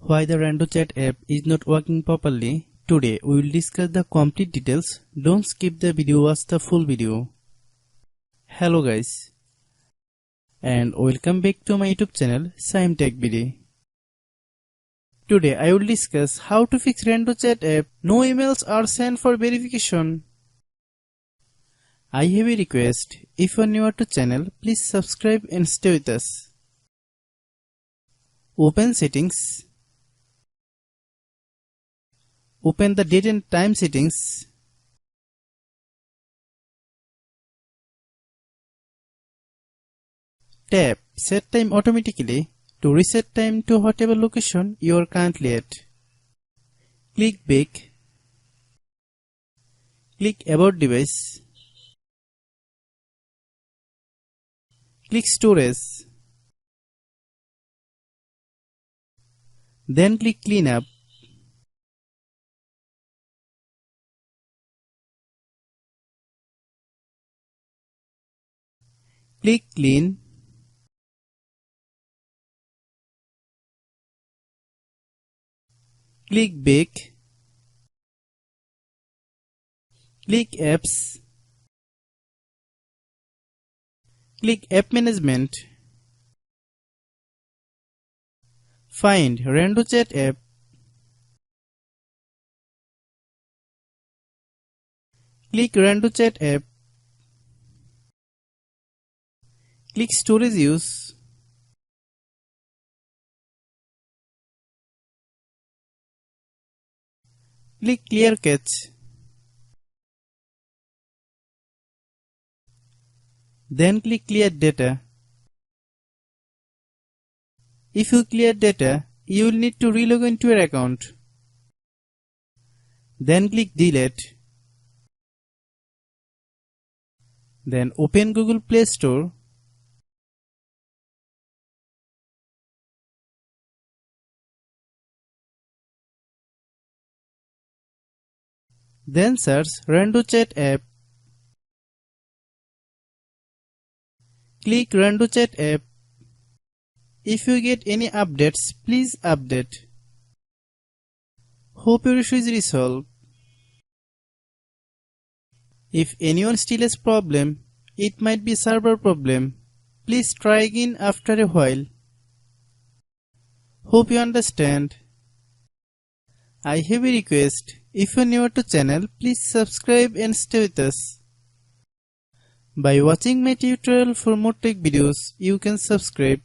Why the RandoChat app is not working properly. Today we will discuss the complete details. Don't skip the video, watch the full video. Hello guys, and welcome back to my YouTube channel Shaem Tech Video. Today I will discuss how to fix RandoChat app. No emails are sent for verification. I have a request. If you are new to channel, please subscribe and stay with us. Open settings. Open the date and time settings. Tap Set Time Automatically to reset time to whatever location you are currently at. Click Back. Click About Device. Click Storage. Then click Cleanup. Click Clean. Click Back. Click Apps. Click App Management. Find RandoChat app. Click RandoChat app. Click Storage Use. Click Clear Cache. Then click Clear Data. If you clear data, you will need to relog into your account. Then click Delete. Then open Google Play Store. Then search RandoChat app. Click RandoChat app. If you get any updates, please update. Hope your issue is resolved. If anyone still has problem, it might be server problem. Please try again after a while. Hope you understand. I have a request. If you are new to channel, please subscribe and stay with us. By watching my tutorial for more tech videos, you can subscribe.